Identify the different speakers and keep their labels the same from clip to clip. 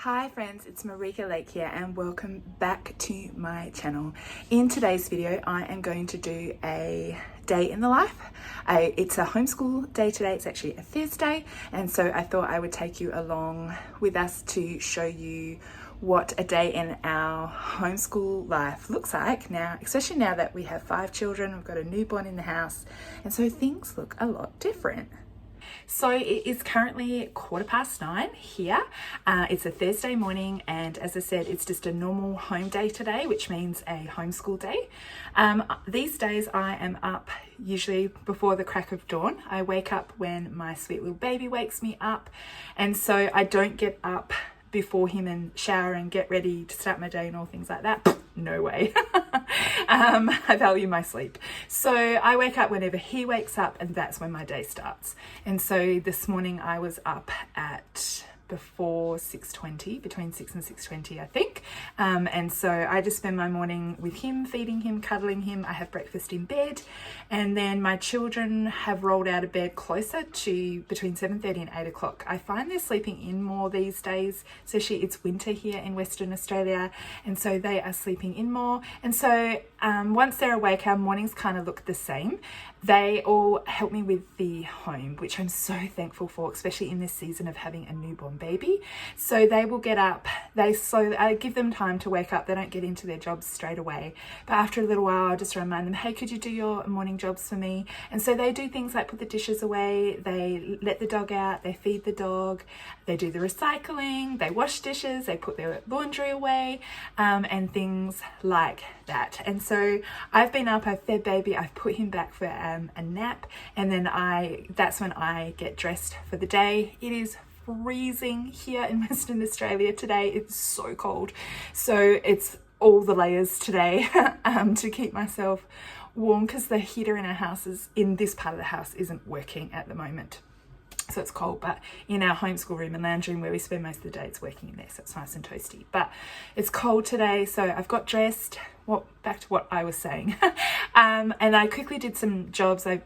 Speaker 1: Hi friends, it's Marika Lake here and welcome back to my channel. In today's video I am going to do a day in the life. It's a homeschool day today. It's actually a Thursday, and so I thought I would take you along with us to show you what a day in our homeschool life looks like now, especially now that we have 5 children. We've got a newborn in the house, and so things look a lot different. So it is currently 9:15 here. It's a Thursday morning, and as I said, it's just a normal home day today, which means a homeschool day. These days I am up usually before the crack of dawn. I wake up when my sweet little baby wakes me up, and so I don't get up before him and shower and get ready to start my day and all things like that. No way. I value my sleep. So I wake up whenever he wakes up, and that's when my day starts. And so this morning I was up at before 6:20, between 6 and 6:20 I think, and so I just spend my morning with him, feeding him, cuddling him. I have breakfast in bed, and then my children have rolled out of bed closer to between 7:30 and 8 o'clock. I find they're sleeping in more these days, especially it's winter here in Western Australia, and so they are sleeping in more. And so once they're awake, our mornings kind of look the same. They all help me with the home, which I'm so thankful for, especially in this season of having a newborn baby. So they will get up, I give them time to wake up. They don't get into their jobs straight away, but after a little while I'll just remind them, hey, could you do your morning jobs for me? And so they do things like put the dishes away, they let the dog out, they feed the dog, they do the recycling, they wash dishes, they put their laundry away, and things like that. And so I've been up, I've fed baby, I've put him back for a nap, and then that's when I get dressed for the day. It is freezing here in Western Australia today. It's so cold, so it's all the layers today to keep myself warm, because the heater in this part of the house isn't working at the moment. So it's cold, but in our homeschool room and lounge room where we spend most of the day, it's working in there, so it's nice and toasty. But it's cold today, so I've got dressed. Back to what I was saying. And I quickly did some jobs, the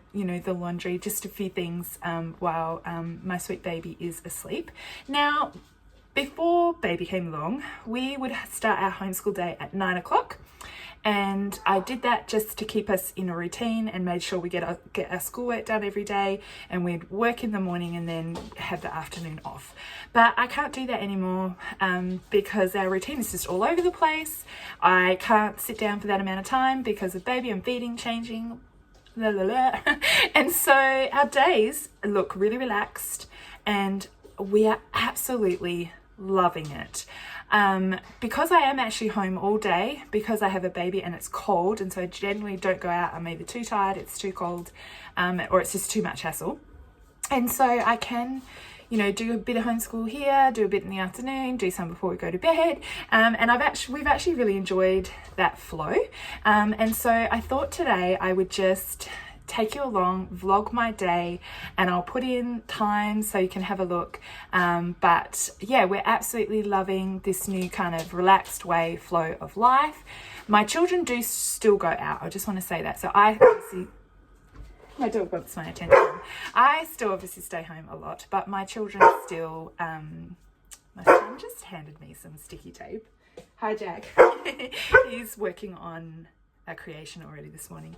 Speaker 1: laundry, just a few things while my sweet baby is asleep. Now, before baby came along, we would start our homeschool day at 9 o'clock. And I did that just to keep us in a routine and made sure we get our schoolwork done every day, and we'd work in the morning and then have the afternoon off. But I can't do that anymore because our routine is just all over the place. I can't sit down for that amount of time because of baby. I'm feeding, changing, la la la. And so our days look really relaxed, and we are absolutely loving it. Because I am actually home all day, because I have a baby and it's cold, and so I generally don't go out. I'm either too tired, it's too cold, or it's just too much hassle. And so I can, do a bit of homeschool here, do a bit in the afternoon, do some before we go to bed. And we've actually really enjoyed that flow. And so I thought today I would just take you along, vlog my day, and I'll put in times so you can have a look. But yeah, we're absolutely loving this new kind of relaxed flow of life. My children do still go out. I just want to say that. So my dog wants my attention. I still obviously stay home a lot, but my children still, my son just handed me some sticky tape. Hi, Jack. He's working on a creation already this morning,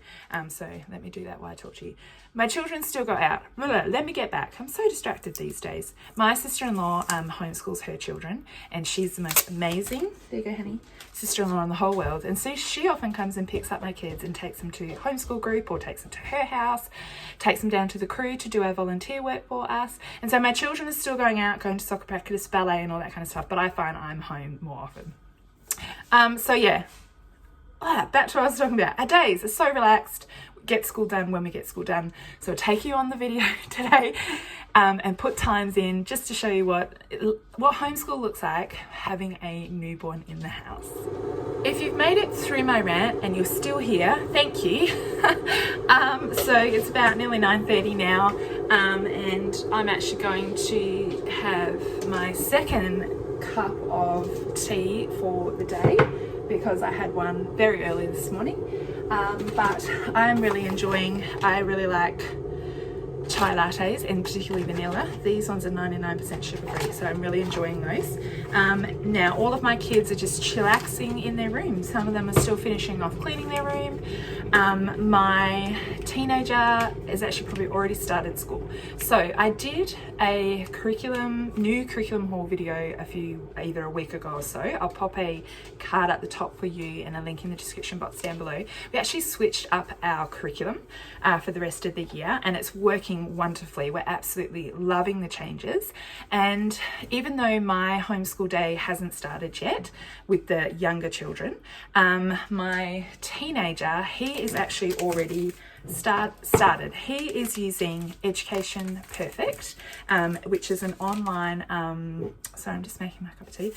Speaker 1: so let me do that while I talk to you. My children still go out. Let me get back. I'm so distracted these days. My sister-in-law homeschools her children, and she's the most amazing, there you go honey, sister-in-law in the whole world. And so she often comes and picks up my kids and takes them to homeschool group, or takes them to her house, takes them down to the crew to do our volunteer work for us. And so my children are still going out, going to soccer practice, ballet and all that kind of stuff, but I find I'm home more often. So yeah, back to what I was talking about. Our days are so relaxed. We get school done when we get school done. So I'll take you on the video today and put times in just to show you what homeschool looks like having a newborn in the house. If you've made it through my rant and you're still here, thank you. So it's about nearly 9:30 now, and I'm actually going to have my second cup of tea for the day, because I had one very early this morning, but I'm really enjoying. I really like chai lattes, and particularly vanilla. These ones are 99% sugar-free, so I'm really enjoying those. Now, all of my kids are just chillaxing in their room. Some of them are still finishing off cleaning their room. My teenager has actually probably already started school. So I did a new curriculum haul video either a week ago or so. I'll pop a card at the top for you and a link in the description box down below. We actually switched up our curriculum for the rest of the year, and it's working wonderfully. We're absolutely loving the changes. And even though my homeschool day hasn't started yet with the younger children, my teenager, he is actually already started. He is using Education Perfect, which is an online, sorry, I'm just making my cup of tea,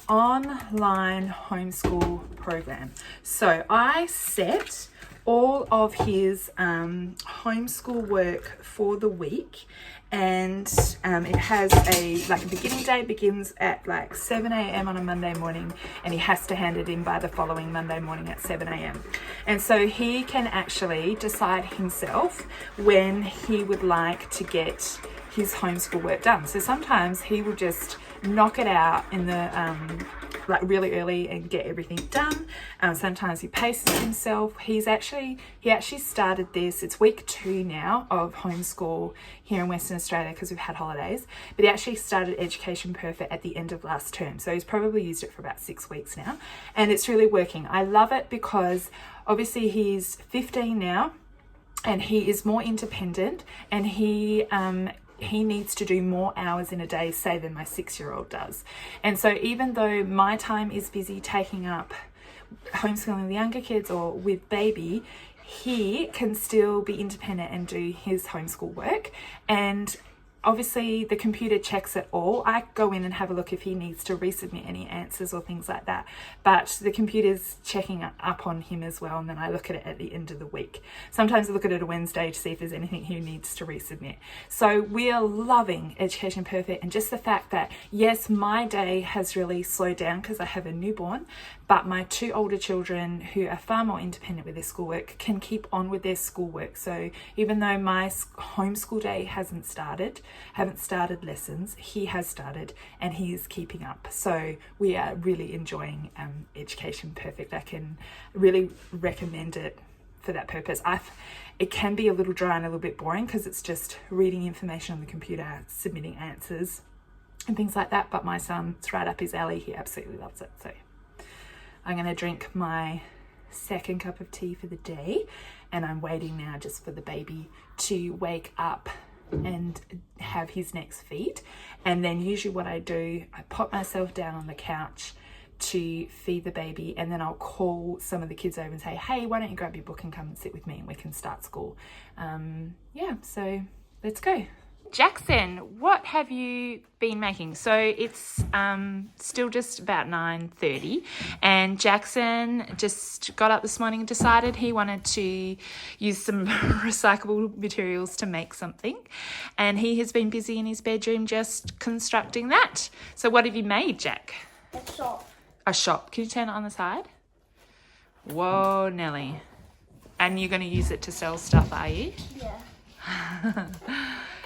Speaker 1: online homeschool program. So I set all of his homeschool work for the week, and it has a beginning day begins at like 7 a.m. on a Monday morning, and he has to hand it in by the following Monday morning at 7 a.m. And so he can actually decide himself when he would like to get his homeschool work done. So sometimes he will just knock it out in the really early and get everything done. Sometimes he paces himself. He actually started this. It's week 2 now of homeschool here in Western Australia because we've had holidays. But he actually started Education Perfect at the end of last term. So he's probably used it for about 6 weeks now, and it's really working. I love it because obviously he's 15 now, and he is more independent, and he needs to do more hours in a day, say, than my 6-year-old does. And so even though my time is busy taking up homeschooling the younger kids or with baby, he can still be independent and do his homeschool work. And obviously the computer checks it all. I go in and have a look if he needs to resubmit any answers or things like that, but the computer's checking up on him as well, and then I look at it at the end of the week. Sometimes I look at it a Wednesday to see if there's anything he needs to resubmit. So we are loving Education Perfect, and just the fact that, yes, my day has really slowed down because I have a newborn, but my 2 older children who are far more independent with their schoolwork can keep on with their schoolwork. So even though my homeschool day haven't started lessons, he has started, and he is keeping up. So we are really enjoying Education Perfect. I can really recommend it for that purpose. It can be a little dry and a little bit boring because it's just reading information on the computer, submitting answers and things like that, but my son's right up his alley. He absolutely loves it. So I'm going to drink my second cup of tea for the day, and I'm waiting now just for the baby to wake up and have his next feed. And then usually what I do, I pop myself down on the couch to feed the baby, and then I'll call some of the kids over and say, hey, why don't you grab your book and come and sit with me and we can start school. So let's go. Jackson, what have you been making? So it's still just about 9:30, and Jackson just got up this morning and decided he wanted to use some recyclable materials to make something, and he has been busy in his bedroom just constructing that. So what have you made, Jack?
Speaker 2: A shop.
Speaker 1: A shop. Can you turn it on the side? Whoa, Nelly. And you're going to use it to sell stuff, are you?
Speaker 2: Yeah.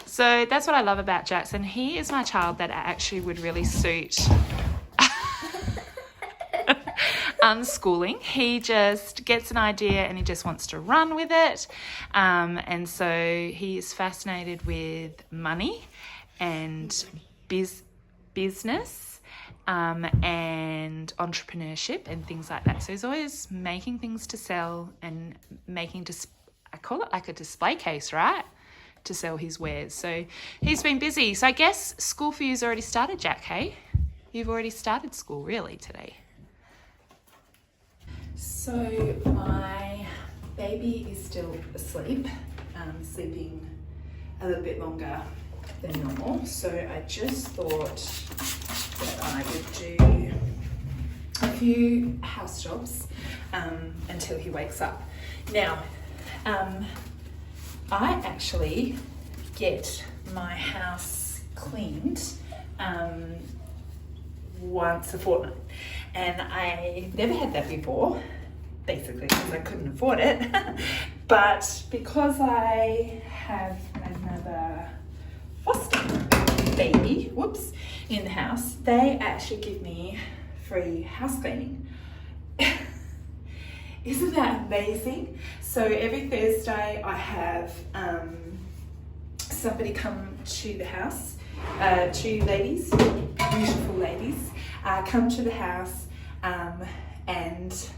Speaker 1: So that's what I love about Jackson. He is my child that actually would really suit unschooling. He just gets an idea and he just wants to run with it. And so he is fascinated with money and business and entrepreneurship and things like that. So he's always making things to sell and making, I call it like a display case, right? To sell his wares. So he's been busy. So I guess school for you's already started, Jack, hey? You've already started school really today. So my baby is still asleep, sleeping a little bit longer than normal. So I just thought that I would do a few house jobs until he wakes up. Now, I actually get my house cleaned once a fortnight, and I never had that before, basically because I couldn't afford it. But because I have my baby, whoops, in the house, they actually give me free house cleaning. Isn't that amazing? So every Thursday I have somebody come to the house, two ladies, beautiful ladies, come to the house and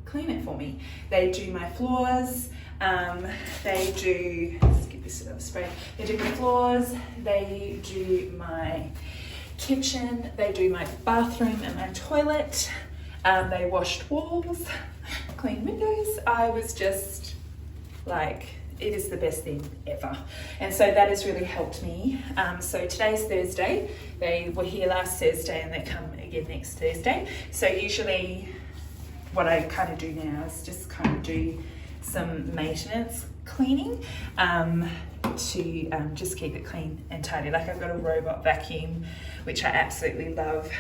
Speaker 1: clean it for me. They do my floors, they do, let's give this a little spray, they do my floors, they do my kitchen, they do my bathroom and my toilet, they washed walls, clean windows. I was just like, it is the best thing ever. And so that has really helped me. So today's Thursday, they were here last Thursday and they come again next Thursday. So usually what I kind of do now is just kind of do some maintenance cleaning to just keep it clean and tidy. Like I've got a robot vacuum, which I absolutely love,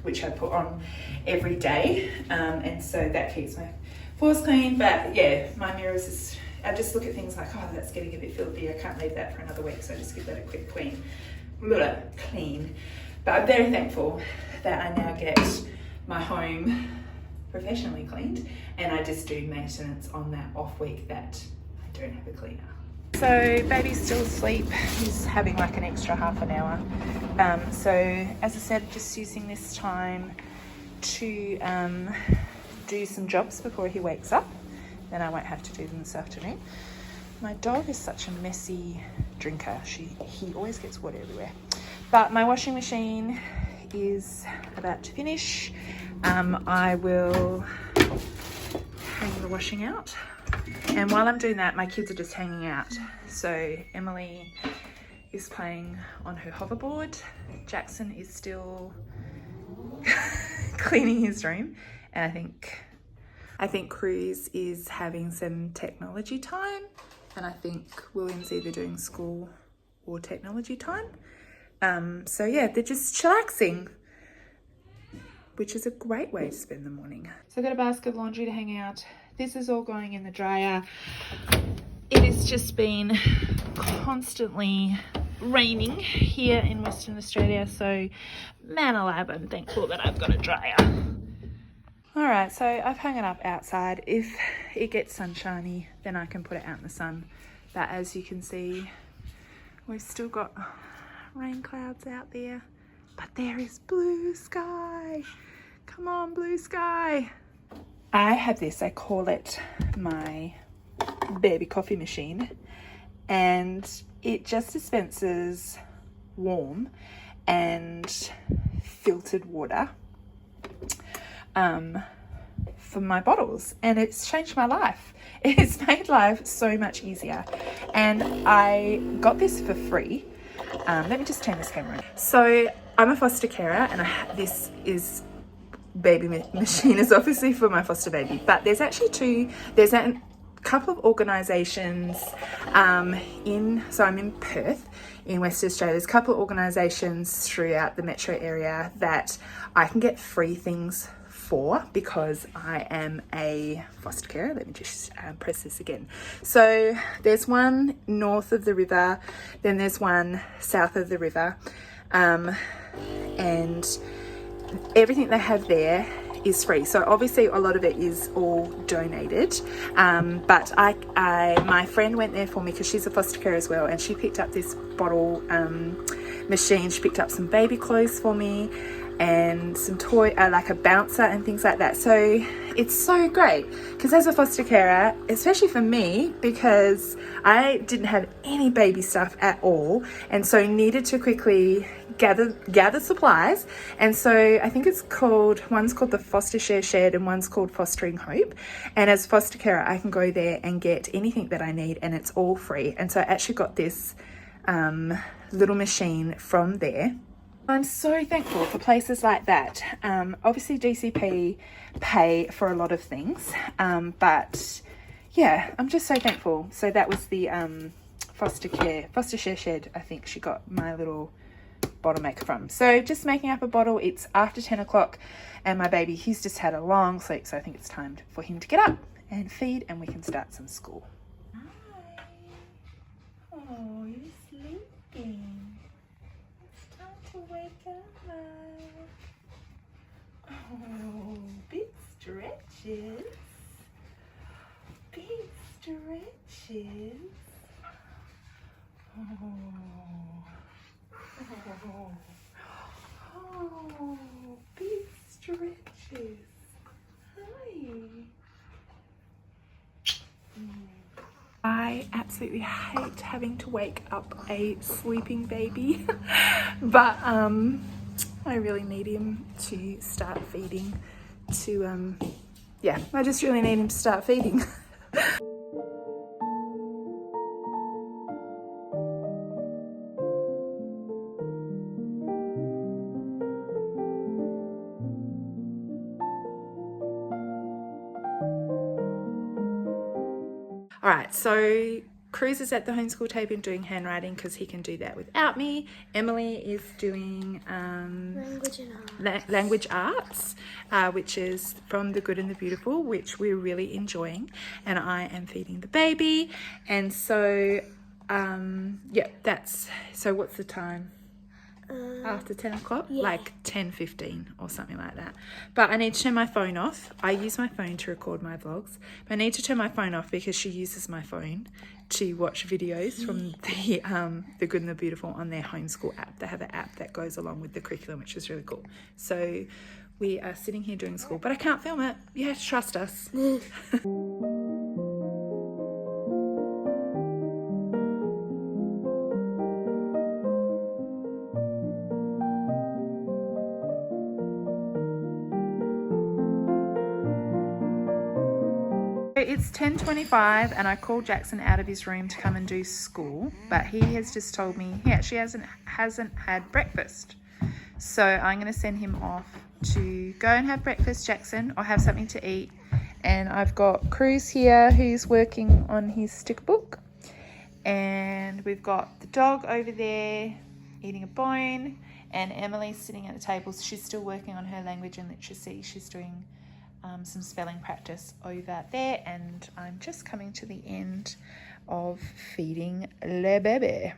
Speaker 1: which I put on every day. And so that keeps my floors clean. But yeah, my mirrors is, I just look at things like, oh, that's getting a bit filthy. I can't leave that for another week. So I just give that a quick clean. But I'm very thankful that I now get my home professionally cleaned, and I just do maintenance on that off week that I don't have a cleaner. So baby's still asleep. He's having like an extra half an hour. So as I said, just using this time to do some jobs before he wakes up. Then I won't have to do them this afternoon. My dog is such a messy drinker. He always gets water everywhere. But my washing machine is about to finish. I will hang the washing out. And while I'm doing that, my kids are just hanging out. So Emily is playing on her hoverboard. Jackson is still cleaning his room. And I think Cruz is having some technology time. And I think William's either doing school or technology time. So yeah, they're just chillaxing, which is a great way to spend the morning. So I've got a basket of laundry to hang out. This is all going in the dryer. It has just been constantly raining here in Western Australia. So man alive, I'm thankful that I've got a dryer. All right, so I've hung it up outside. If it gets sunshiny, then I can put it out in the sun. But as you can see, we've still got rain clouds out there, but there is blue sky. Come on, blue sky. I have this, I call it my baby coffee machine, and it just dispenses warm and filtered water for my bottles, and it's changed my life. It's made life so much easier, and I got this for free. Let me just turn this camera on. So I'm a foster carer, and this is baby machine is obviously for my foster baby, but there's actually there's a couple of organisations so I'm in Perth in Western Australia. There's a couple of organisations throughout the metro area that I can get free things for because I am a foster carer. Let me just press this again. So there's one north of the river, then there's one south of the river, and everything they have there is free. So obviously a lot of it is all donated, but my friend went there for me because she's a foster carer as well, and she picked up this bottle machine. She picked up some baby clothes for me and some toy, like a bouncer and things like that. So it's so great because as a foster carer, especially for me, because I didn't have any baby stuff at all, and so needed to quickly gather supplies. And so I think one's called the Foster Share Shed and one's called Fostering Hope. And as foster carer, I can go there and get anything that I need, and it's all free. And so I actually got this little machine from there. I'm so thankful for places like that. Obviously DCP pay for a lot of things, but yeah, I'm just so thankful. So that was the Foster Share Shed, I think she got my little bottle maker from. So just making up a bottle. It's after 10 o'clock and my baby, he's just had a long sleep, so I think it's time for him to get up and feed, and we can start some school. Hi. Oh, you're sleeping. It's time Oh, big stretches. Big stretches. Oh, big stretches. Hi. I absolutely hate having to wake up a sleeping baby, but I really need him to start feeding yeah, I just really need him to start feeding. All right, so Cruz is at the homeschool table doing handwriting because he can do that without me. Emily is doing language arts, which is from The Good and the Beautiful, which we're really enjoying. And I am feeding the baby. And so, yeah, so what's the time? After 10 o'clock? Yeah. Like 10:15 or something like that. But I need to turn my phone off. I use my phone to record my vlogs. But I need to turn my phone off because she uses my phone to watch videos from the Good and the Beautiful on their homeschool app. They have an app that goes along with the curriculum, which is really cool. So we are sitting here doing school, but I can't film it. You have to trust us. It's 10:25 and I called Jackson out of his room to come and do school, but he has just told me he actually hasn't had breakfast. So I'm going to send him off to go and have breakfast, Jackson, or have something to eat. And I've got Cruz here who's working on his sticker book. And we've got the dog over there eating a bone, and Emily's sitting at the table. She's still working on her language and literacy. She's doing some spelling practice over there, and I'm just coming to the end of feeding le bebe.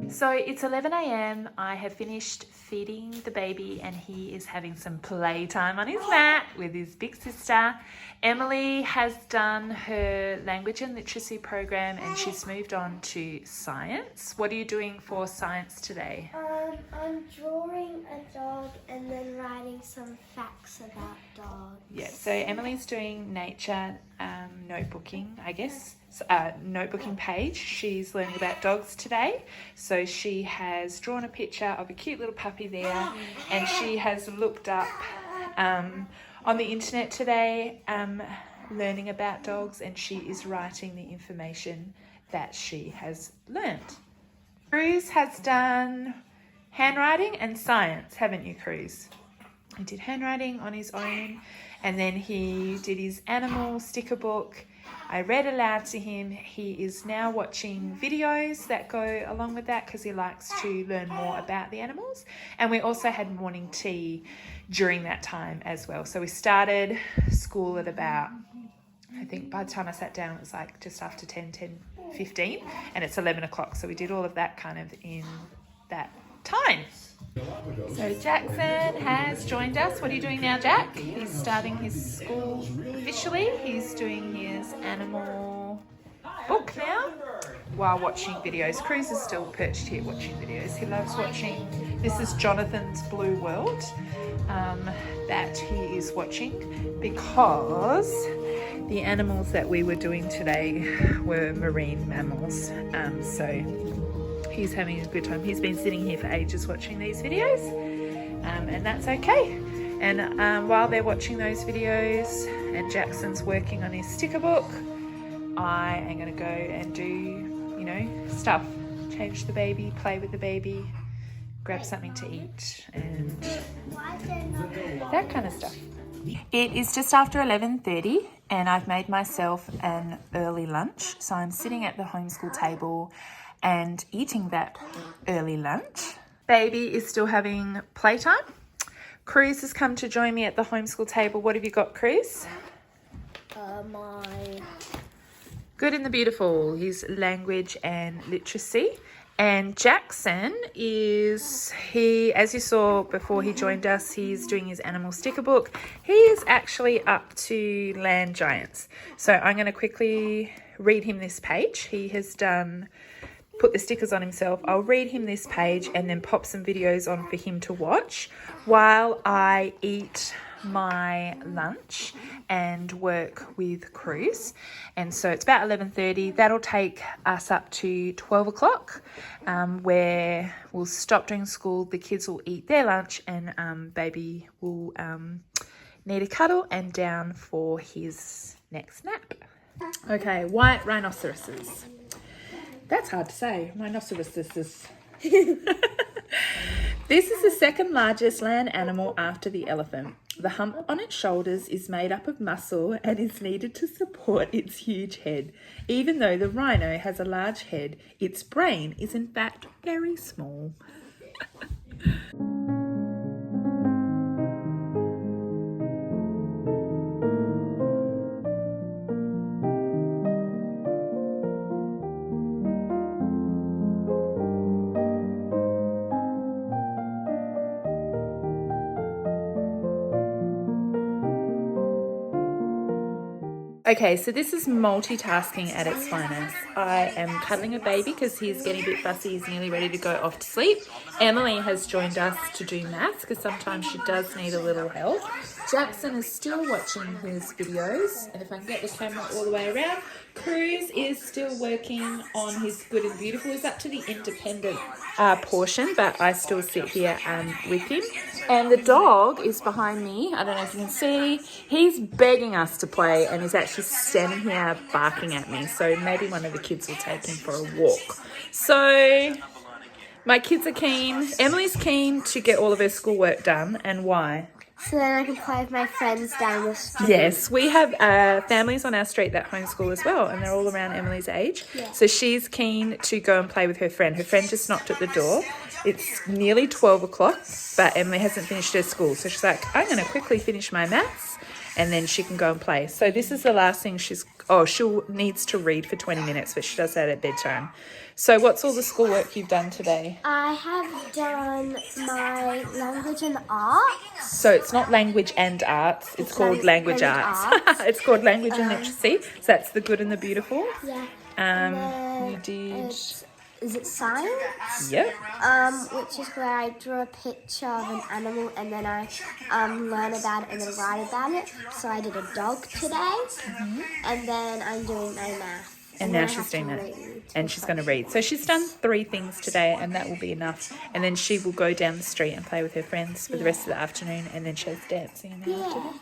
Speaker 1: So it's 11 a.m. I have finished feeding the baby and he is having some playtime on his mat with his big sister. Emily has done her language and literacy program and she's moved on to science. What are you doing for science today?
Speaker 2: I'm drawing a dog and then writing some facts about dogs.
Speaker 1: Yeah, so Emily's doing nature notebooking, I guess. Notebooking page. She's learning about dogs today. So she has drawn a picture of a cute little puppy there, and she has looked up on the internet today learning about dogs, and she is writing the information that she has learned. Cruz has done handwriting and science, haven't you, Cruz? He did handwriting on his own, and then he did his animal sticker book. I read aloud to him. He is now watching videos that go along with that because he likes to learn more about the animals. And we also had morning tea during that time as well. So we started school at about, I think by the time I sat down, it was like just after 10:15, and it's 11 o'clock. So we did all of that kind of in that time. So Jackson has joined us. What are you doing now, Jack? He's starting his school officially. He's doing his animal book now while watching videos. Cruz is still perched here watching videos. He loves watching. This is Jonathan's Blue World that he is watching because the animals that we were doing today were marine mammals. So he's having a good time. He's been sitting here for ages watching these videos, and that's okay. And while they're watching those videos and Jackson's working on his sticker book, I am going to go and do, you know, stuff. Change the baby, play with the baby, grab something to eat, and that kind of stuff. It is just after 11:30 and I've made myself an early lunch. So I'm sitting at the homeschool table and eating that early lunch. Baby is still having playtime. Cruz has come to join me at the homeschool table. What have you got, Cruz?
Speaker 2: My
Speaker 1: Good and the Beautiful, his language and literacy. And Jackson is, as you saw before he joined us, he's doing his animal sticker book. He is actually up to Land Giants. So I'm going to quickly read him this page. He has put the stickers on himself. I'll read him this page and then pop some videos on for him to watch while I eat my lunch and work with Cruz. And so it's about 11:30. That'll take us up to 12 o'clock, where we'll stop doing school. The kids will eat their lunch and baby will need a cuddle and down for his next nap. Okay, white rhinoceroses. That's hard to say. Rhinoceroses. This is the second largest land animal after the elephant. The hump on its shoulders is made up of muscle and is needed to support its huge head. Even though the rhino has a large head, its brain is in fact very small. Okay, so this is multitasking at its finest. I am cuddling a baby because he's getting a bit fussy. He's nearly ready to go off to sleep. Emily has joined us to do maths because sometimes she does need a little help. Jackson is still watching his videos, and if I can get the camera all the way around, Cruz is still working on his Good and Beautiful. He's up to the independent portion, but I still sit here with him. And the dog is behind me. I don't know if you can see. He's begging us to play and is actually standing here barking at me. So maybe one of the kids will take him for a walk. So my kids are keen. Emily's keen to get all of her schoolwork done. And why?
Speaker 2: So then I can play with my friends down the street.
Speaker 1: Yes, we have families on our street that homeschool as well, and they're all around Emily's age.
Speaker 2: Yeah.
Speaker 1: So she's keen to go and play with her friend. Her friend just knocked at the door. It's nearly 12 o'clock, but Emily hasn't finished her school. So she's like, I'm going to quickly finish my maths, and then she can go and play. So this is the last thing she needs to read for 20 minutes, but she does that at bedtime. So what's all the schoolwork you've done today?
Speaker 2: I have done my language and art.
Speaker 1: So it's not language and arts, it's called language arts. It's called language and literacy. So that's the Good and the Beautiful.
Speaker 2: Yeah.
Speaker 1: You did...
Speaker 2: Is it science?
Speaker 1: Yep.
Speaker 2: Which is where I drew a picture of an animal and then I learn about it and then write about it. So I did a dog today, and then I'm doing my math.
Speaker 1: And now she's doing that. And she's going to read. So she's done 3 things today, and that will be enough. And then she will go down the street and play with her friends for the rest of the afternoon, and then she has dancing in the afternoon.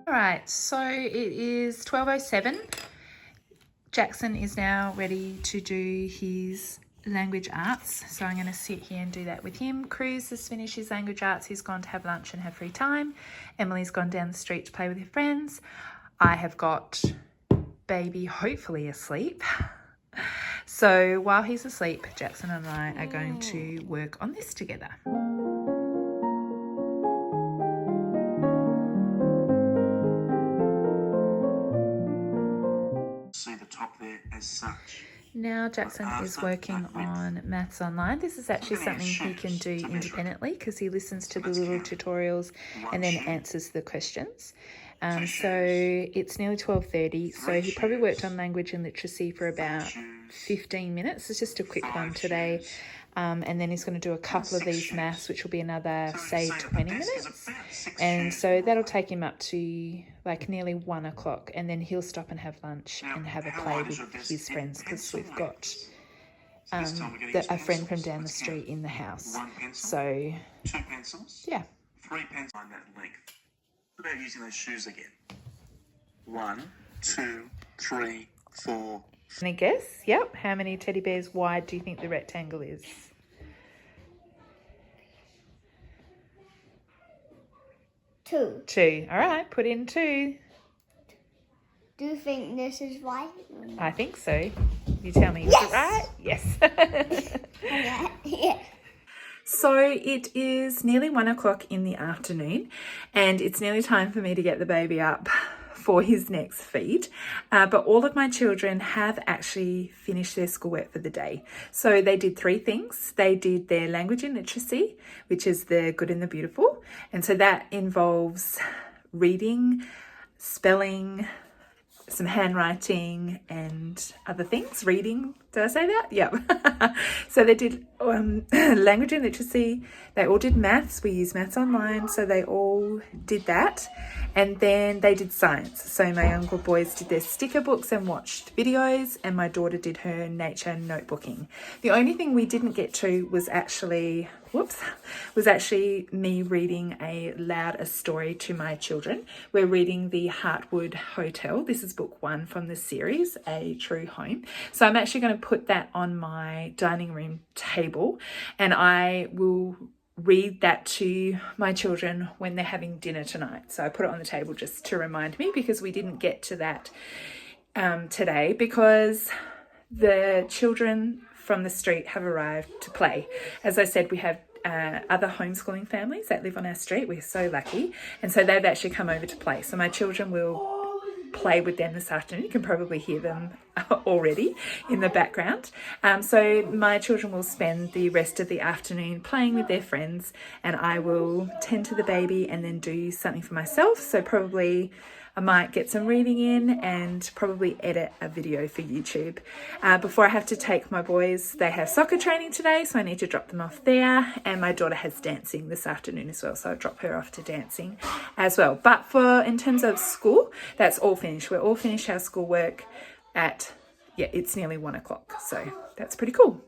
Speaker 1: Alright, so it is 12:07. Jackson is now ready to do his language arts, so I'm going to sit here and do that with him. Cruz has finished his language arts. He's gone to have lunch and have free time. Emily's gone down the street to play with her friends. I have got baby hopefully asleep. So while he's asleep, Jackson and I are going to work on this together.
Speaker 3: See the top there as such.
Speaker 1: Now Jackson is working on Maths Online. This is actually something he can do independently because he listens to the little tutorials and then answers the questions. So it's nearly 12:30, so he probably worked on language and literacy for about 15 minutes. It's just a quick one today. And then he's going to do a couple of these maths, which will be another, say, 20 minutes. And so that'll take him up to like nearly 1 o'clock. And then he'll stop and have lunch and have a play with his friends because we've got a friend from down the street in the house. So,
Speaker 3: 2 pencils,
Speaker 1: yeah.
Speaker 3: 3 pencils on that length. What about using those shoes again? 1, 2, 3, 4.
Speaker 1: Any guess? Yep. How many teddy bears wide do you think the rectangle is?
Speaker 2: 2.
Speaker 1: 2. All right, put in 2.
Speaker 2: Do you think this is right?
Speaker 1: I think so. You tell me, is it right? Yes.
Speaker 2: Yeah.
Speaker 1: So it is nearly 1 o'clock in the afternoon, and it's nearly time for me to get the baby up for his next feed. But all of my children have actually finished their schoolwork for the day. So they did 3 things. They did their language and literacy, which is the good and the beautiful. And so that involves reading, spelling, some handwriting and other things. Reading, did I say that? Yeah. So they did language and literacy. They all did maths. We use maths online, so they all did that. And then they did science. So my younger boys did their sticker books and watched videos, and my daughter did her nature notebooking. The only thing we didn't get to was actually me reading aloud a story to my children. We're reading The Heartwood Hotel. This is book 1 from the series, A True Home. So I'm actually going to put that on my dining room table, and I will read that to my children when they're having dinner tonight. So I put it on the table just to remind me, because we didn't get to that today because the children from the street have arrived to play. As I said, we have other homeschooling families that live on our street. We're so lucky. And so they've actually come over to play. So my children will play with them this afternoon. You can probably hear them already in the background. So my children will spend the rest of the afternoon playing with their friends, and I will tend to the baby and then do something for myself. So probably I might get some reading in and probably edit a video for YouTube. Before I have to take my boys, they have soccer training today, so I need to drop them off there. And my daughter has dancing this afternoon as well, so I'll drop her off to dancing as well. But in terms of school, that's all finished. We're all finished our schoolwork at, it's nearly 1 o'clock. So that's pretty cool.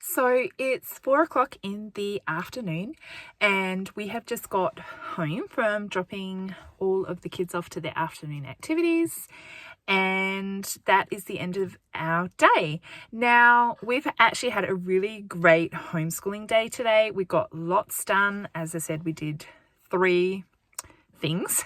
Speaker 1: So it's 4 o'clock in the afternoon, and we have just got home from dropping all of the kids off to their afternoon activities, and that is the end of our day. Now, we've actually had a really great homeschooling day today. We got lots done. As I said, we did 3 things,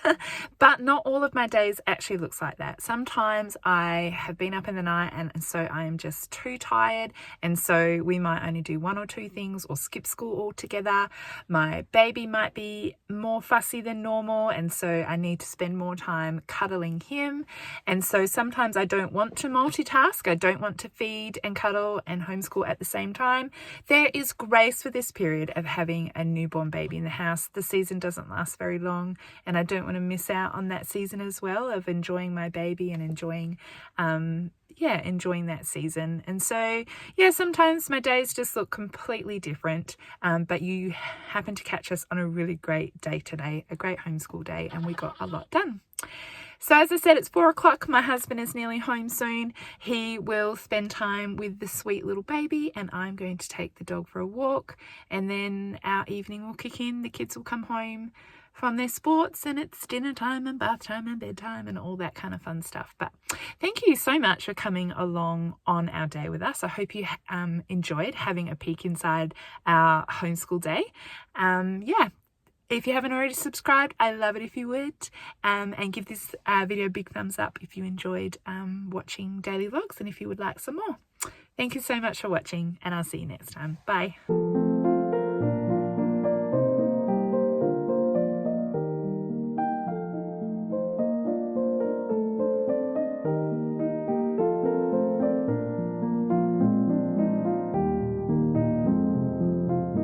Speaker 1: but not all of my days actually looks like that. Sometimes I have been up in the night and so I am just too tired, and so we might only do 1 or 2 things or skip school altogether. My baby might be more fussy than normal, and so I need to spend more time cuddling him, and so sometimes I don't want to multitask. I don't want to feed and cuddle and homeschool at the same time. There is grace for this period of having a newborn baby in the house. The season doesn't last very long, and I don't want to miss out on that season as well of enjoying my baby and enjoying that season. And so, sometimes my days just look completely different, but you happen to catch us on a really great day today, a great homeschool day, and we got a lot done. So as I said, it's 4 o'clock. My husband is nearly home soon. He will spend time with the sweet little baby, and I'm going to take the dog for a walk, and then our evening will kick in. The kids will come home from their sports, and it's dinner time and bath time and bedtime and all that kind of fun stuff. But thank you so much for coming along on our day with us. I hope you enjoyed having a peek inside our homeschool day. If you haven't already subscribed, I love it if you would, and give this video a big thumbs up if you enjoyed watching daily vlogs and if you would like some more. Thank you so much for watching, and I'll see you next time. Bye.